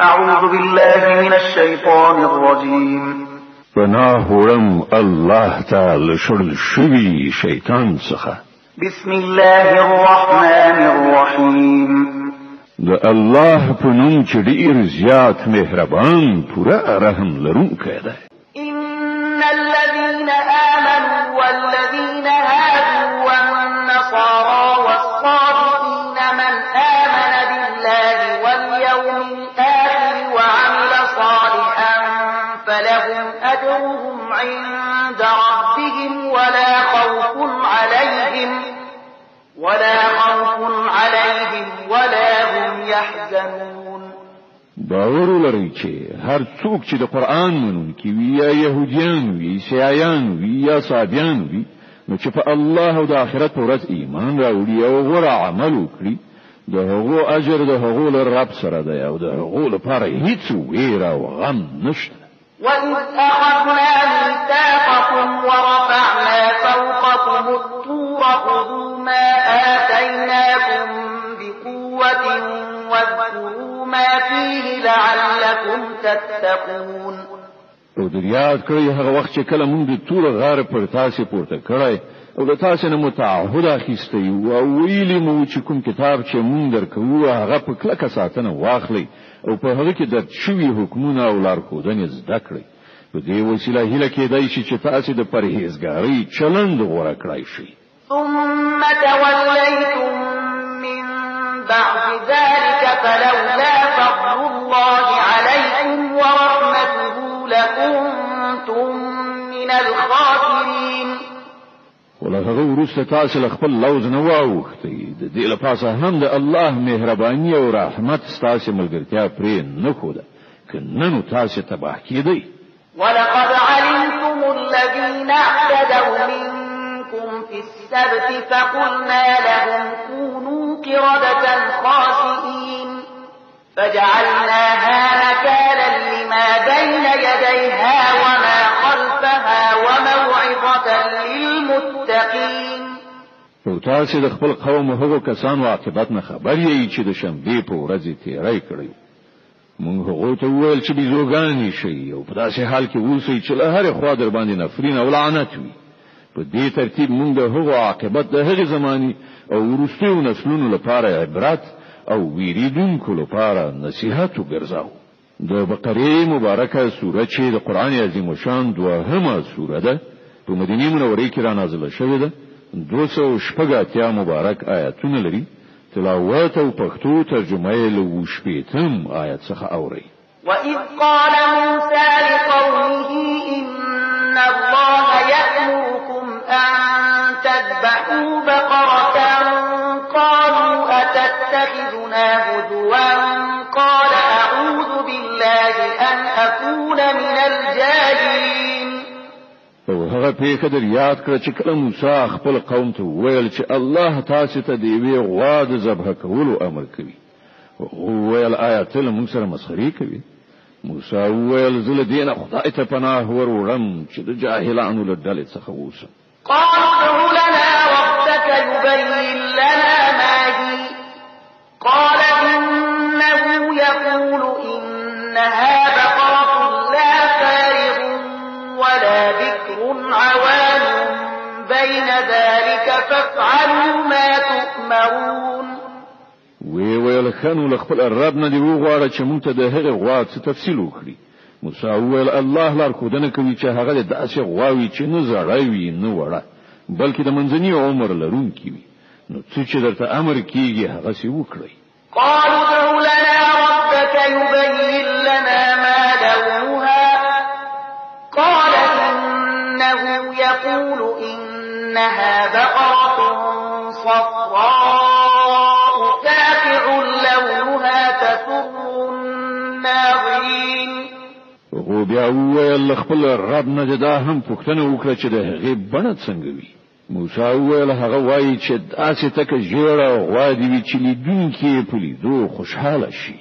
أعوذ بالله من الشيطان الرجيم. پناهورم الله تعالی شړل شوی شیطان څخه. بسم الله الرحمن الرحيم. د الله په نوم چې ډیر زیات مهربان پوره رحم لرونکی دی. إن الذين آمنوا والذين هادوا والنصارى والصابئين من آمن بالله واليوم الآخر وعمل صالحا فلهم أجرهم عند ربهم ولا خوف عليهم ولا هم يحزنون. باور لري چې هر څوک چې د قرآن منونکي وي یا يهوديان وي عیسایان وي یا صابئان وي نو چې په الله او د آخرت پر ورځ ایمان راوړي او غوره عمل وکړي د هغو اجر د هغو له رب سره دی او د هغو لپاره هیڅ ویره او غم نشته. وإذ أخذنا ميثاقكم ورفعنا فوقكم الطور خذوا ما آتيناكم بقوة واذكروا ما فيه لعلكم تتقون. او د یاد کړی هغه وخت چې کله موږ د تور غار پر تاسو پورته کړای او د تاسو نه متعهد اخیستی او ویلی مو چې کوم کتاب چې موږ درکو هغه په کلکه ساتنه واخلي او په هغه کې د شوی حکمونه او لارښوونې زده کړئ. په دې وسیله هیله کېدای شي چې تاسو د پرهیزګاری چلند غوړه کړئ شي. ثم توليتم من بعد ذلك فلولا فضل الله عليكم ورحمته لكنتم من الخاسرين. ولهغه ورسته تاسو خپل لوز نه واوختي د دې لپاره هم د الله مهرباني او رحمت تاسو ملګرتیا پرې نه خوده کنه نو تاسو تباه کیدئ. ولقد علمتم الذين اعتدوا منكم في السبت فقلنا لهم كونوا قردة خاسئين فجعلناها نكالا لما بين يديها وما خلفها وموعظة للمتقين. او تاسو د خپل قوم هغو کسانو عاقبت نه خبر یې چې د شنبې په ورځ تیری کړی. مونږ هغه ته وویل چې بيزوګانی شي او په داسې حال کې اوسئ چې له هر خوا در باندې نفرین او لعنت وي. په دې ترتیب مونږ هغو عاقبت د هغې زماني او وروستیو نسلونو لپاره عبرت او ویریدونکو لپاره نصیحت وګرځاو. د بقره مبارکه سوره چې د قران عظیم شان دوهمه سوره ده په مدینه منوره کې را نازله شوې ده. 280 مبارک آیاتونه لري. تلاوت او پښتو ترجمه یې له شپږم آیت څخه اوري. وَإِذْ قَالَ مُوسَى لِقَوْمِهِ إِنَّ اللَّهَ يَأْمُرُكُمْ أَن تَذْبَحُوا بَقَرَةً قَالُوا أَتَتَّخِذُنَا هُزُوًا قَالَ أَعُوذُ بِاللَّهِ أَنْ أَكُونَ مِنَ الْجَاهِلِينَ. او هغه پیښه در یاد کړ چې کله موسی خپل قوم ته وویل چې الله تاسو ته دی وی غوا د ذبح کولو امر کوي. او ویل آیات له موږ سره مسخري کوي. موسی ویل زله دینه خدای ته پناه وروړم چې د جاهلانو له ډلې څخه ووسم. قالوا ادع لنا ربك يبين لنا ما هي قال إنه يقول إنها بقرة لا فارغ ولا بكر عوان بين ذلك فافعلوا ما تؤمرون. ویل خنو لخپل رب نه دی وغواړه چې مونږ ته د هغه غوا څه تفصیل وکړي. موسی ویل الله لار خودنه کوي چې هغه داسې غواوي چې نه زړوي نه وړه بلکې د منځني عمر لرونکي وي. نو څه چې درته امر کیږي هغه سی وکړي. قالوا ادع لنا ربك يبين لنا ما لونها قال إنه يقول إنها بقرة صفراء فاقع لونها تسر الناظرين. او بیا ویل خپل رب نه دا هم پوښتنه وکړه چې د هغې بڼه څنګه وي. موسی ویل هغه وایي چې داسې تکه ژیړه غوا دی چې لیدونکي په لیدو خوشحاله شي.